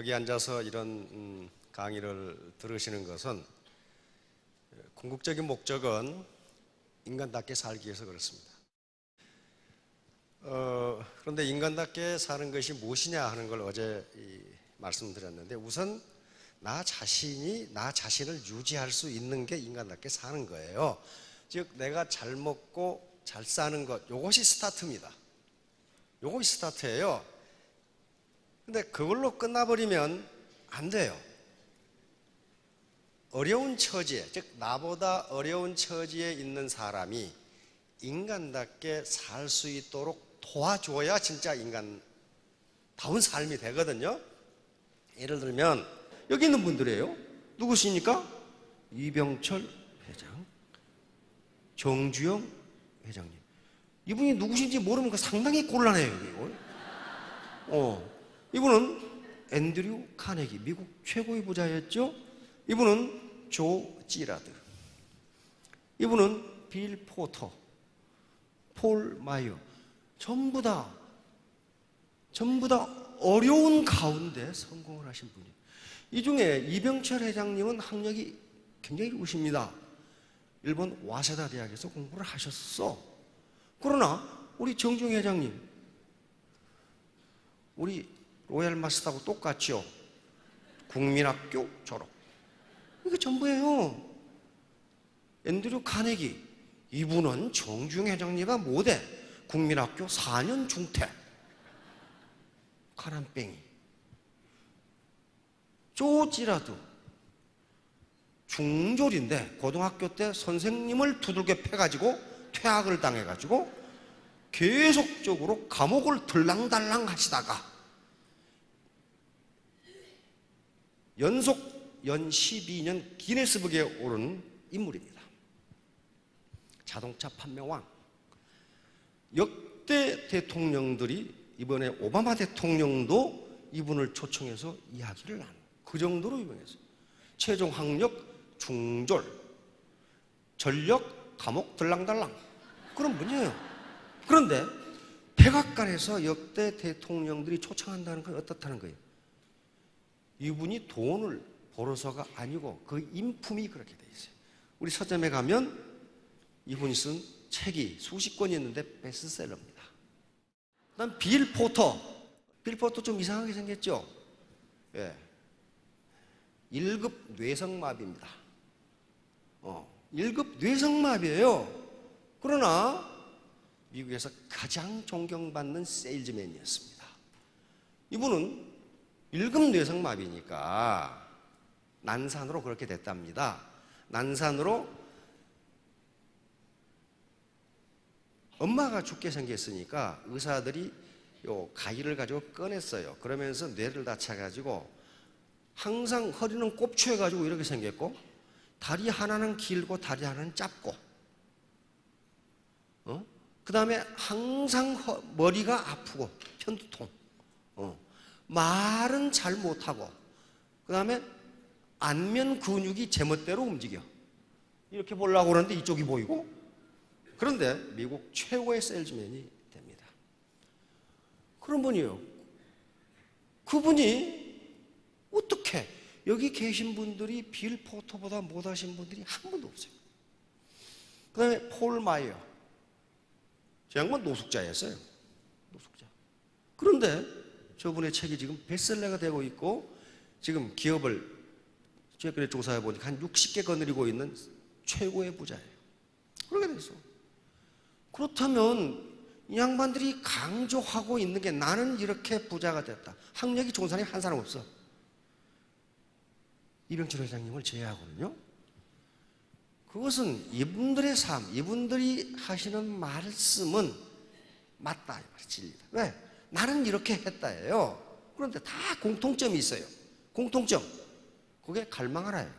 여기 앉아서 이런 강의를 들으시는 것은 궁극적인 목적은 인간답게 살기 위해서 그렇습니다. 그런데 인간답게 사는 것이 무엇이냐 하는 걸 어제 말씀드렸는데, 우선 나 자신을 유지할 수 있는 게 인간답게 사는 거예요. 즉 내가 잘 먹고 잘 사는 것, 이것이 스타트입니다. 이것이 스타트예요. 근데 그걸로 끝나버리면 안 돼요. 어려운 처지에, 즉 나보다 어려운 처지에 있는 사람이 인간답게 살 수 있도록 도와줘야 진짜 인간다운 삶이 되거든요. 예를 들면 여기 있는 분들이에요. 누구십니까? 이병철 회장, 정주영 회장님. 이분이 누구신지 모르면 상당히 곤란해요. 이분은 앤드류 카네기, 미국 최고의 부자였죠. 이분은 조 지라드, 이분은 빌 포터, 폴 마이어. 전부 다 어려운 가운데 성공을 하신 분이에요. 이 중에 이병철 회장님은 학력이 굉장히 좋으십니다. 일본 와세다 대학에서 공부를 하셨어. 그러나 우리 정중 회장님, 우리 로얄 마스터하고 똑같죠. 국민학교 졸업. 이게 전부예요. 앤드류 카네기, 이분은 정중 회장님과 못해. 국민학교 4년 중퇴. 카람뱅이. 조 지라드, 중졸인데 고등학교 때 선생님을 두들겨 패가지고 퇴학을 당해가지고 계속적으로 감옥을 들랑달랑 하시다가 연속 연 12년 기네스북에 오른 인물입니다. 자동차 판매왕. 역대 대통령들이, 이번에 오바마 대통령도 이분을 초청해서 이야기를 나누고, 그 정도로 유명했어요. 최종 학력 중졸, 전력 감옥 들랑달랑, 그런 분이에요. 그런데 백악관에서 역대 대통령들이 초청한다는 건 어떻다는 거예요? 이분이 돈을 벌어서가 아니고 그 인품이 그렇게 돼 있어요. 우리 서점에 가면 이분이 쓴 책이 수십 권이 있는데 베스트셀러입니다. 그다음 빌 포터. 빌 포터 좀 이상하게 생겼죠? 예. 1급 뇌성마비입니다. 1급 뇌성마비예요. 그러나 미국에서 가장 존경받는 세일즈맨이었습니다. 이분은 1급 뇌성마비니까 난산으로 그렇게 됐답니다. 난산으로 엄마가 죽게 생겼으니까 의사들이 요 가위를 가지고 꺼냈어요. 그러면서 뇌를 다쳐가지고 항상 허리는 꼽추해가지고 이렇게 생겼고, 다리 하나는 길고 다리 하나는 짧고, 그 다음에 항상 머리가 아프고 편두통, 말은 잘 못하고, 그 다음에 안면 근육이 제멋대로 움직여. 이렇게 보려고 그러는데 이쪽이 보이고. 그런데 미국 최고의 세일즈맨이 됩니다. 그런 분이에요. 그분이 어떻게, 여기 계신 분들이 빌 포터보다 못하신 분들이 한 분도 없어요. 그 다음에 폴 마이어. 저 양반 노숙자였어요. 노숙자. 그런데 저분의 책이 지금 베스트셀러가 되고 있고, 지금 기업을 최근에 조사해 보니까 한 60개 거느리고 있는 최고의 부자예요. 그렇게 돼 있어. 그렇다면 이 양반들이 강조하고 있는 게, 나는 이렇게 부자가 됐다. 학력이 좋은 사람이 한 사람 없어. 이병철 회장님을 제외하고는요. 그것은 이분들의 삶, 이분들이 하시는 말씀은 맞다, 진리다. 왜? 나는 이렇게 했다예요. 그런데 다 공통점이 있어요. 공통점. 그게 갈망하라예요.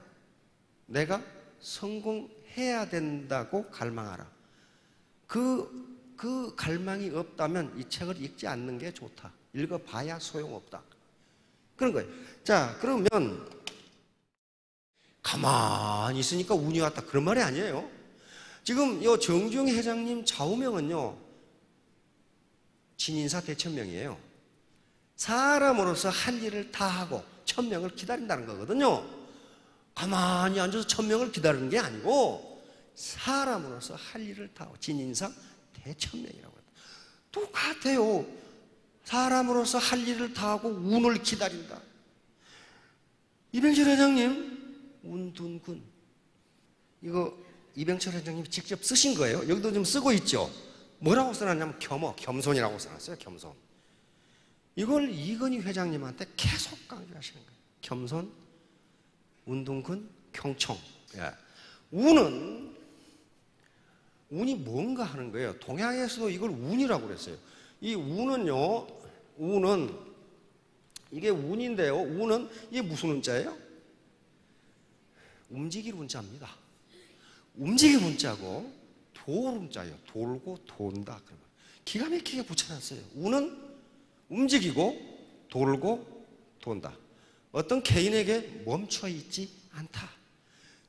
내가 성공해야 된다고 갈망하라. 그 갈망이 없다면 이 책을 읽지 않는 게 좋다. 읽어봐야 소용없다. 그런 거예요. 자, 그러면 가만히 있으니까 운이 왔다, 그런 말이 아니에요. 지금 이 정주영 회장님 좌우명은요, 진인사 대천명이에요. 사람으로서 할 일을 다 하고 천명을 기다린다는 거거든요. 가만히 앉아서 천명을 기다리는 게 아니고 사람으로서 할 일을 다하고 진인사 대천명이라고 합니다. 똑같아요. 사람으로서 할 일을 다하고 운을 기다린다. 이병철 회장님 운둔군, 이거 이병철 회장님이 직접 쓰신 거예요. 여기도 좀 쓰고 있죠. 뭐라고 써놨냐면 겸손이라고 써놨어요. 겸손. 이걸 이건희 회장님한테 계속 강조하시는 거예요. 겸손, 운둔군, 경총. 예. 운이 뭔가 하는 거예요. 동양에서도 이걸 운이라고 그랬어요. 이 운은요, 이게 운인데요. 운은 이게 무슨 운자예요? 움직일 운자입니다. 움직일 운자고 돌 운자예요. 돌고 돈다. 그러면 기가 막히게 붙여놨어요. 운은 움직이고 돌고 돈다. 어떤 개인에게 멈춰 있지 않다.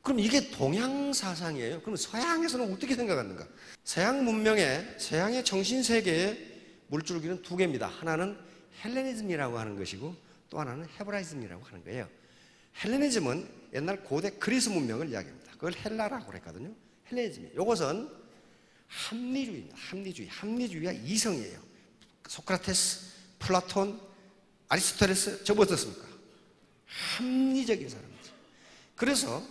그럼 이게 동양 사상이에요. 그럼 서양에서는 어떻게 생각하는가? 서양의 정신세계의 물줄기는 두 개입니다. 하나는 헬레니즘이라고 하는 것이고 또 하나는 헤브라이즘이라고 하는 거예요. 헬레니즘은 옛날 고대 그리스 문명을 이야기합니다. 그걸 헬라라고 그랬거든요. 헬레니즘이. 이것은 합리주의입니다. 합리주의가 이성이에요. 소크라테스, 플라톤, 아리스토텔레스, 저거 어떻습니까? 합리적인 사람이죠. 그래서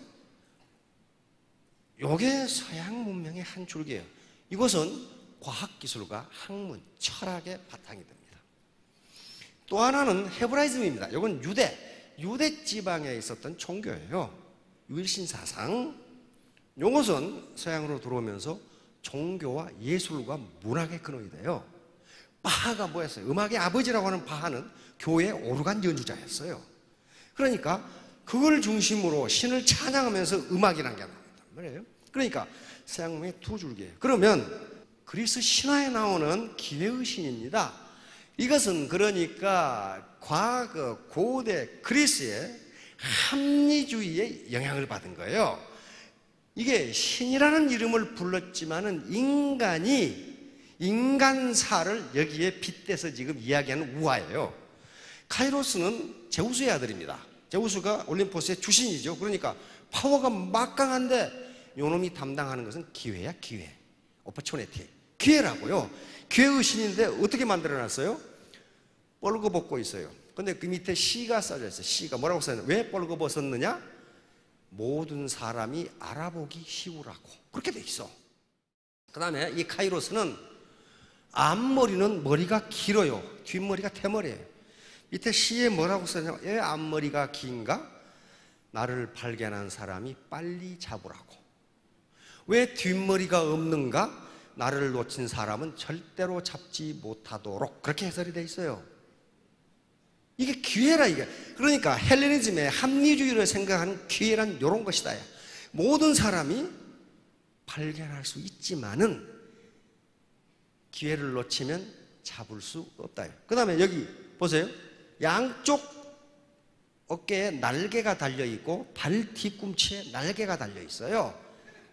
이게 서양 문명의 한 줄기예요. 이것은 과학기술과 학문, 철학의 바탕이 됩니다. 또 하나는 헤브라이즘입니다. 이건 유대 지방에 있었던 종교예요. 유일신 사상. 이것은 서양으로 들어오면서 종교와 예술과 문학의 근원이 돼요. 바하가 뭐였어요? 음악의 아버지라고 하는 바하는 교회의 오르간 연주자였어요. 그러니까 그걸 중심으로 신을 찬양하면서 음악이라는 게 나온단 말이에요. 그러니까 서양 문명의 두 줄기예요. 그러면 그리스 신화에 나오는 기회의 신입니다. 이것은 그러니까 과거 고대 그리스의 합리주의의 영향을 받은 거예요. 이게 신이라는 이름을 불렀지만은 인간사를 여기에 빗대서 지금 이야기하는 우화예요. 카이로스는 제우스의 아들입니다. 제우스가 올림포스의 주신이죠. 그러니까 파워가 막강한데 요놈이 담당하는 것은 기회야, 기회. 오퍼추니티. 기회라고요. 기회의 신인데 어떻게 만들어놨어요? 뻘거벗고 있어요. 근데 그 밑에 시가 써져 있어요. 시가 뭐라고 써있냐? 왜 뻘거벗었느냐? 모든 사람이 알아보기 쉬우라고. 그렇게 돼 있어. 그 다음에 이 카이로스는 앞머리는 머리가 길어요. 뒷머리가 대머리예요. 밑에 시에 뭐라고 써있냐? 왜 앞머리가 긴가? 나를 발견한 사람이 빨리 잡으라고. 왜 뒷머리가 없는가? 나를 놓친 사람은 절대로 잡지 못하도록. 그렇게 해설이 돼 있어요. 이게 기회라 이게. 그러니까 헬레니즘의 합리주의를 생각하는 기회란 이런 것이다. 모든 사람이 발견할 수 있지만은 기회를 놓치면 잡을 수 없다. 그 다음에 여기 보세요. 양쪽 어깨에 날개가 달려있고 발 뒤꿈치에 날개가 달려있어요.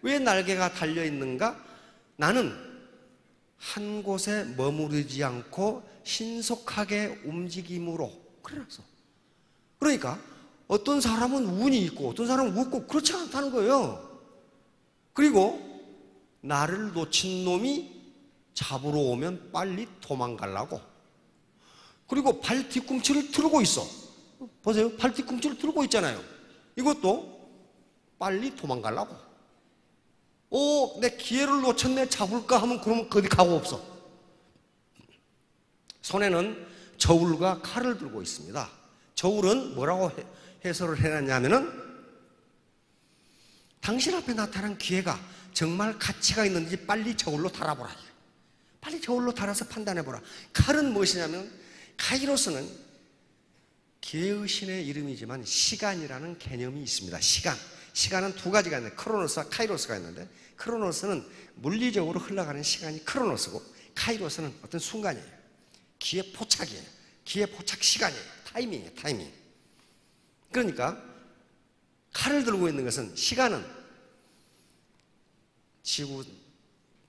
왜 날개가 달려있는가? 나는 한 곳에 머무르지 않고 신속하게 움직임으로. 그래서 그러니까 어떤 사람은 운이 있고 어떤 사람은 없고 그렇지 않다는 거예요. 그리고 나를 놓친 놈이 잡으러 오면 빨리 도망가려고. 그리고 발 뒤꿈치를 틀고 있어. 보세요. 발 뒤꿈치를 틀고 있잖아요. 이것도 빨리 도망가려고. 내 기회를 놓쳤네, 잡을까 하면 그러면 거기 가고 없어. 손에는 저울과 칼을 들고 있습니다. 저울은 뭐라고 해설을 해놨냐면은 당신 앞에 나타난 기회가 정말 가치가 있는지 빨리 저울로 달아보라. 빨리 저울로 달아서 판단해보라. 칼은 무엇이냐면 카이로스는 기회의 신의 이름이지만 시간이라는 개념이 있습니다. 시간은 두 가지가 있는데 크로노스와 카이로스가 있는데 크로노스는 물리적으로 흘러가는 시간이 크로노스고 카이로스는 어떤 순간이에요. 기회 포착이에요. 기회 포착 시간이에요. 타이밍이에요. 타이밍. 그러니까 칼을 들고 있는 것은 시간은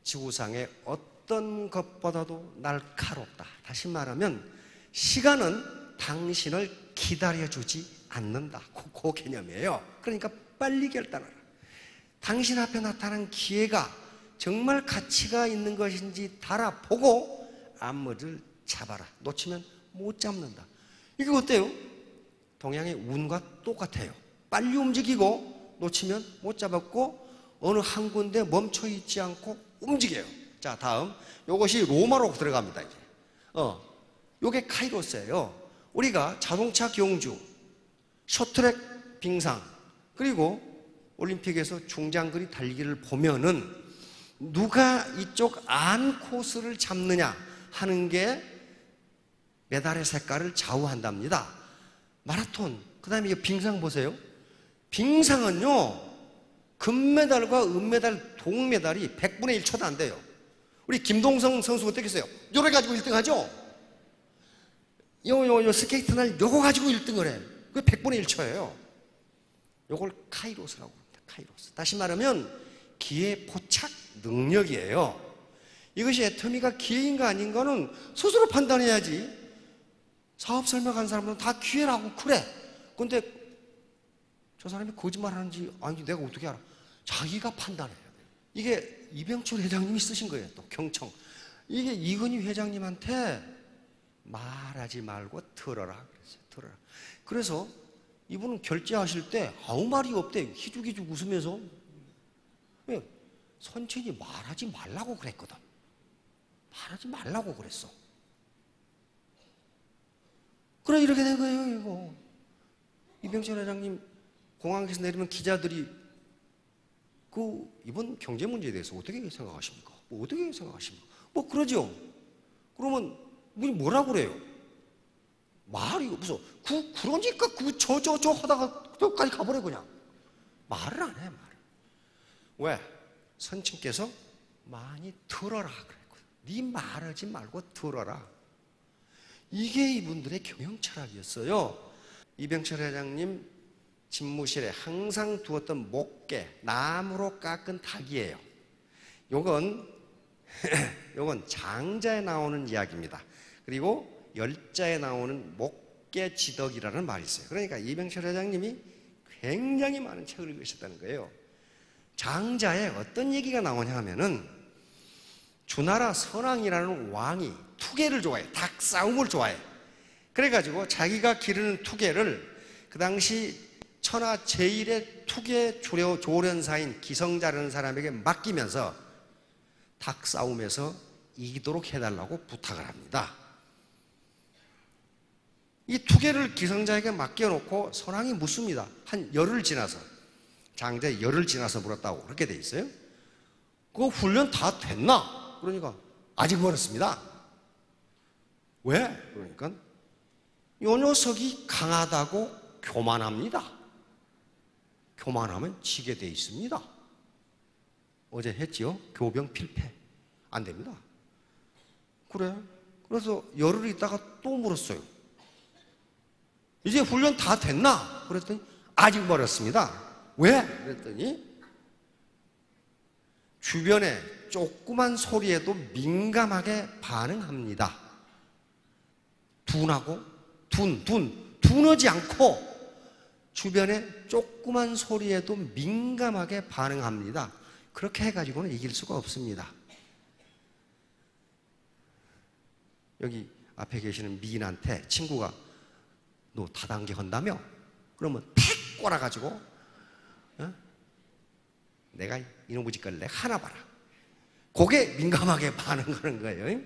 지구상의 어떤 것보다도 날카롭다. 다시 말하면 시간은 당신을 기다려주지 않는다. 그 개념이에요. 그러니까 빨리 결단하라. 당신 앞에 나타난 기회가 정말 가치가 있는 것인지 달아보고 앞머리를 잡아라. 놓치면 못 잡는다. 이게 어때요? 동양의 운과 똑같아요. 빨리 움직이고 놓치면 못 잡았고 어느 한 군데 멈춰 있지 않고 움직여요. 자, 다음 이것이 로마로 들어갑니다. 이제 요게 카이로스예요. 우리가 자동차 경주, 쇼트트랙 빙상, 그리고 올림픽에서 중장거리 달리기를 보면은 누가 이쪽 안 코스를 잡느냐 하는 게 메달의 색깔을 좌우한답니다. 마라톤, 그 다음에 이거 빙상 보세요. 빙상은요, 금메달과 은메달, 동메달이 100분의 1초도 안 돼요. 우리 김동성 선수가 어떻게 했어요? 요래 가지고 1등 하죠? 요 스케이트 날 요거 가지고 1등을 해. 그게 100분의 1초예요. 요걸 카이로스라고 합니다. 카이로스. 다시 말하면 기회 포착 능력이에요. 이것이 애터미가 기회인가 아닌가는 스스로 판단해야지. 사업 설명한 사람들은 다 기회라고 그래. 근데 저 사람이 거짓말하는지 아닌지 내가 어떻게 알아? 자기가 판단해야 돼. 이게 이병철 회장님이 쓰신 거예요. 또 경청. 이게 이건희 회장님한테 말하지 말고 들어라 그랬어요. 들어라. 그래서 이분은 결제하실 때 아무 말이 없대. 희죽희죽 웃으면서 선친이 말하지 말라고 그랬거든. 말하지 말라고 그랬어. 그래 이렇게 된 거예요. 이거 이병철 회장님 공항에서 내리면 기자들이 이번 경제 문제에 대해서 어떻게 생각하십니까? 어떻게 생각하십니까? 그러죠. 그러면 뭐라고 그래요? 말이 무슨 그러니까 저 하다가 저까지 가버려 그냥. 말을 안 해. 말을. 왜? 선친께서 많이 들어라 그랬거든. 네 말하지 말고 들어라. 이게 이분들의 경영 철학이었어요. 이병철 회장님 집무실에 항상 두었던 목계, 나무로 깎은 닭이에요. 요건 장자에 나오는 이야기입니다. 그리고 열자에 나오는 목계지덕이라는 말이 있어요. 그러니까 이병철 회장님이 굉장히 많은 책을 읽으셨다는 거예요. 장자에 어떤 얘기가 나오냐 하면은 주나라 선왕이라는 왕이 투개를 좋아해. 닭싸움을 좋아해. 그래가지고 자기가 기르는 투개를 그 당시 천하 제1의 투개 조련사인 기성자라는 사람에게 맡기면서 닭싸움에서 이기도록 해달라고 부탁을 합니다. 이 투개를 기성자에게 맡겨놓고 선왕이 묻습니다. 한 열흘 지나서. 장자에 열흘 지나서 물었다고 그렇게 돼 있어요. 그거 훈련 다 됐나? 그러니까 아직 멀었습니다. 왜? 그러니까 요 녀석이 강하다고 교만합니다. 교만하면 지게 돼 있습니다. 어제 했지요? 교병 필패. 안 됩니다. 그래. 그래서 열흘 있다가 또 물었어요. 이제 훈련 다 됐나? 그랬더니 아직 멀었습니다. 왜? 그랬더니 주변에 조그만 소리에도 민감하게 반응합니다. 둔하지 않고 주변에 조그만 소리에도 민감하게 반응합니다. 그렇게 해가지고는 이길 수가 없습니다. 여기 앞에 계시는 미인한테 친구가 너 다단계 한다며? 그러면 팩 꼬라가지고 내가 이놈의 짓거리를 내가 하나 봐라. 그게 민감하게 반응하는 거예요.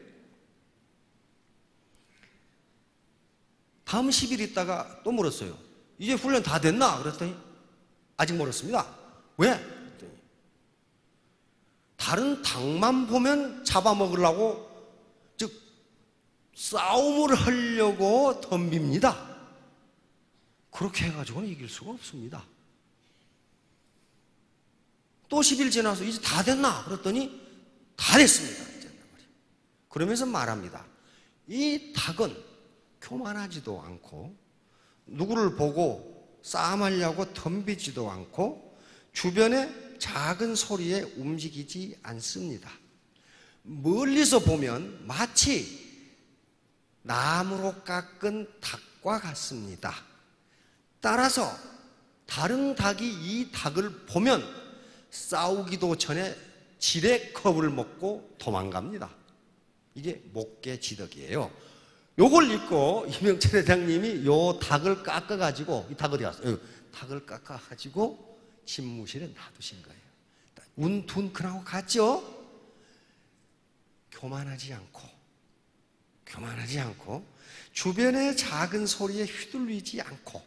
다음 10일 있다가 또 물었어요. 이제 훈련 다 됐나? 그랬더니 아직 멀었습니다. 왜? 그랬더니 다른 닭만 보면 잡아먹으려고 즉 싸움을 하려고 덤빕니다. 그렇게 해가지고는 이길 수가 없습니다. 또 10일 지나서 이제 다 됐나? 그랬더니 다 됐습니다. 그러면서 말합니다. 이 닭은 교만하지도 않고 누구를 보고 싸움하려고 덤비지도 않고 주변의 작은 소리에 움직이지 않습니다. 멀리서 보면 마치 나무로 깎은 닭 닭과 같습니다. 따라서 다른 닭이 이 닭을 보면 싸우기도 전에 지레 겁을 먹고 도망갑니다. 이게 목계지덕이에요. 요걸 읽고 이명철 회장님이 요 닭을 깎아가지고, 이 닭 어디 갔어? 닭을 깎아가지고 집무실에 놔두신 거예요. 운둔근하고 같죠? 교만하지 않고 주변의 작은 소리에 휘둘리지 않고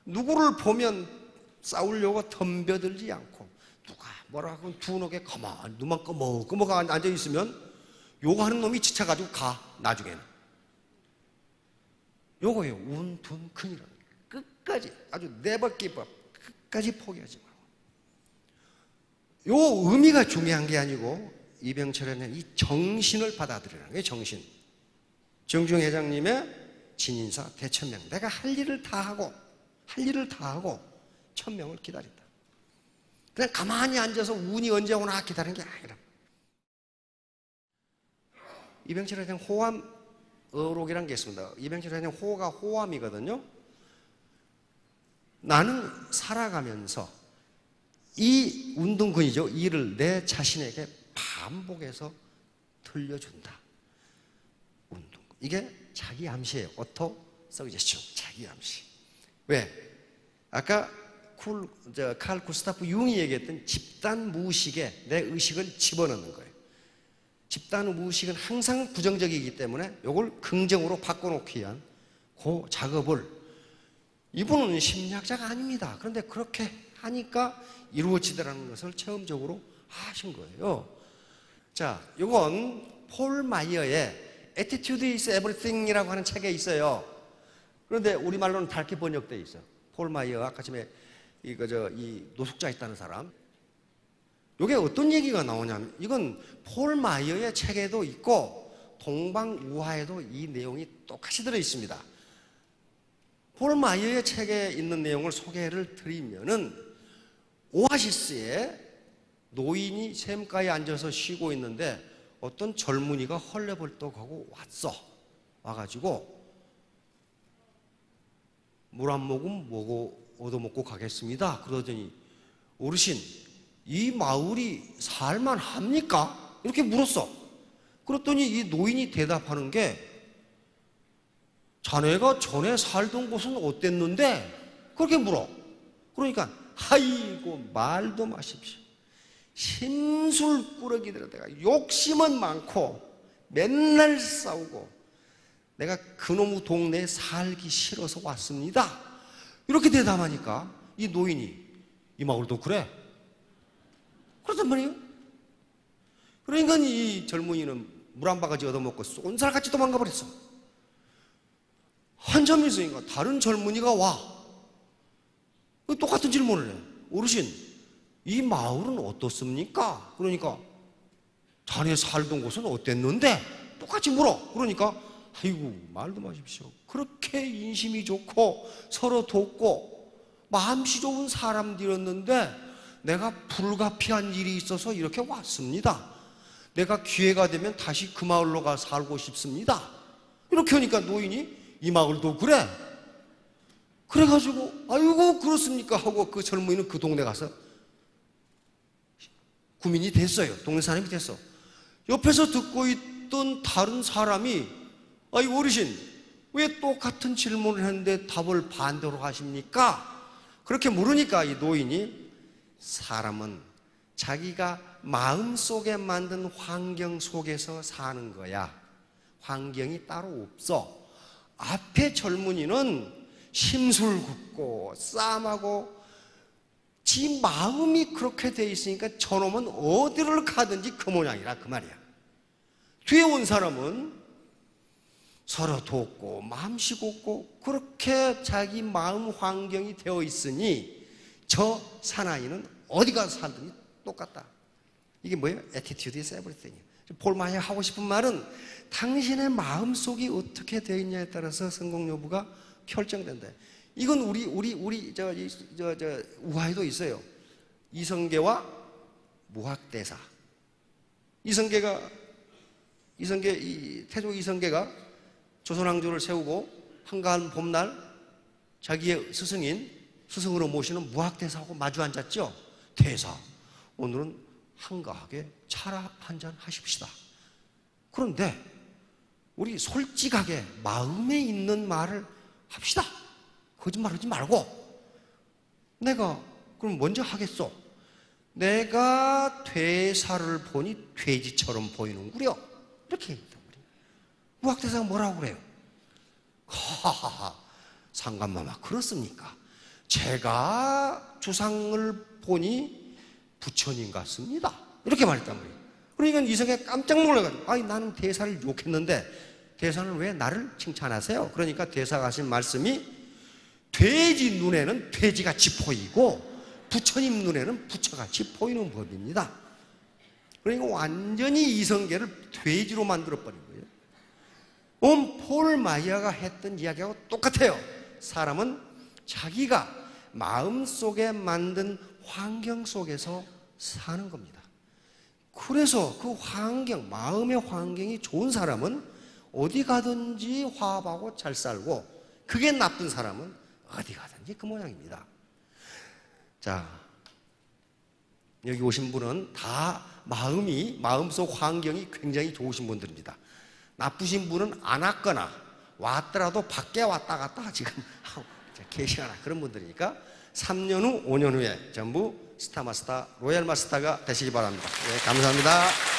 누구를 보면 싸우려고 덤벼들지 않고 누가 뭐라 하고 둔하게 가만히 눈만 끄먹끄먹 앉아있으면 요거하는 놈이 지쳐가지고 가. 나중에는 요거예요. 운둔근이라는 게. 끝까지 아주 네버기브 끝까지 포기하지 말고. 요 의미가 중요한 게 아니고 이병철에는 이 정신을 받아들이라는 게 정신. 정중 회장님의 진인사 대천명. 내가 할 일을 다 하고 천명을 기다린다. 그냥 가만히 앉아서 운이 언제 오나 기다리는 게 아니라. 이병철 회장 호암 어록이라는 게 있습니다. 이병철 회장 호가 호암이거든요. 나는 살아가면서 이 운동근이죠. 이를 내 자신에게 반복해서 들려준다. 운동근. 이게 자기 암시예요. 오토 서제션. 자기 암시. 왜? 아까 칼 구스타프 융이 얘기했던 집단 무의식에 내 의식을 집어넣는 거예요. 집단 무의식은 항상 부정적이기 때문에 이걸 긍정으로 바꿔놓기 위한 그 작업을, 이분은 심리학자가 아닙니다. 그런데 그렇게 하니까 이루어지더라는 것을 체험적으로 하신 거예요. 자, 이건 폴 마이어의 Attitude is Everything이라고 하는 책에 있어요. 그런데 우리말로는 다르게 번역되어 있어요. 폴 마이어, 아까 전에 이 노숙자 있다는 사람. 이게 어떤 얘기가 나오냐면, 이건 폴 마이어의 책에도 있고 동방우화에도 이 내용이 똑같이 들어있습니다. 폴 마이어의 책에 있는 내용을 소개를 드리면은, 오아시스에 노인이 샘가에 앉아서 쉬고 있는데 어떤 젊은이가 헐레벌떡하고 와가지고 물 한 모금 얻어먹고 가겠습니다. 그러더니, 어르신, 이 마을이 살만합니까? 이렇게 물었어. 그랬더니 이 노인이 대답하는 게, 자네가 전에 살던 곳은 어땠는데? 그렇게 물어. 그러니까 아이고 말도 마십시오. 심술꾸러기들은 내가 욕심은 많고 맨날 싸우고 내가 그놈의 동네에 살기 싫어서 왔습니다. 이렇게 대답하니까 이 노인이, 이 마을도 그래? 그렇단 말이에요. 그러니까 이 젊은이는 물 한 바가지 얻어먹고 쏜살같이 도망가 버렸어. 한참 있으니까 다른 젊은이가 와. 똑같은 질문을 해. 어르신, 이 마을은 어떻습니까? 그러니까, 자네 살던 곳은 어땠는데? 똑같이 물어. 그러니까, 아이고 말도 마십시오. 그렇게 인심이 좋고 서로 돕고 마음씨 좋은 사람들이었는데 내가 불가피한 일이 있어서 이렇게 왔습니다. 내가 기회가 되면 다시 그 마을로 가 살고 싶습니다. 이렇게 하니까 노인이, 이 마을도 그래? 그래가지고 아이고 그렇습니까? 하고 그 젊은이는 그 동네 가서 구민이 됐어요. 동네 사람이 됐어. 옆에서 듣고 있던 다른 사람이, 아이 어르신, 왜 똑같은 질문을 했는데 답을 반대로 하십니까? 그렇게 물으니까 이 노인이, 사람은 자기가 마음속에 만든 환경 속에서 사는 거야. 환경이 따로 없어. 앞에 젊은이는 심술궂고 싸움하고 지 마음이 그렇게 돼 있으니까 저놈은 어디를 가든지 그 모양이라 그 말이야. 뒤에 온 사람은 서로 돕고 마음씨 곱고 그렇게 자기 마음 환경이 되어 있으니 저 사나이는 어디 가서 살든지 똑같다. 이게 뭐예요? Attitude is everything. 폴 마이어 하고 싶은 말은 당신의 마음속이 어떻게 되어 있냐에 따라서 성공 여부가 결정된다. 이건 우리 우화에도 있어요. 이성계와 무학대사. 태조 이성계가 조선왕조를 세우고 한가한 봄날 자기의 스승으로 모시는 무학대사하고 마주 앉았죠. 대사, 오늘은 한가하게 차 한잔 하십시다. 그런데 우리 솔직하게 마음에 있는 말을 합시다. 거짓말하지 말고. 내가 그럼 먼저 하겠소. 내가 퇴사를 보니 돼지처럼 보이는구려. 이렇게 얘기했단 말이에요. 무학대사가 뭐라고 그래요? 하하하, 상감마마 그렇습니까? 제가 주상을 보니 부처님 같습니다. 이렇게 말했단 말이에요. 그러니까 이성에 깜짝 놀라가지고, 아니 나는 대사를 욕했는데 대사는 왜 나를 칭찬하세요? 그러니까 대사가 하신 말씀이 돼지 눈에는 돼지같이 보이고 부처님 눈에는 부처같이 보이는 법입니다. 그러니까 완전히 이성계를 돼지로 만들어버린 거예요. 폴 마이어가 했던 이야기하고 똑같아요. 사람은 자기가 마음속에 만든 환경 속에서 사는 겁니다. 그래서 그 환경, 마음의 환경이 좋은 사람은 어디 가든지 화합하고 잘 살고, 그게 나쁜 사람은 어디 가든지 그 모양입니다. 자, 여기 오신 분은 다 마음속 환경이 굉장히 좋으신 분들입니다. 나쁘신 분은 안 왔거나 왔더라도 밖에 왔다 갔다 지금 계시거나 그런 분들이니까 3년 후, 5년 후에 전부 스타마스터, 로얄마스터가 되시기 바랍니다. 네, 감사합니다.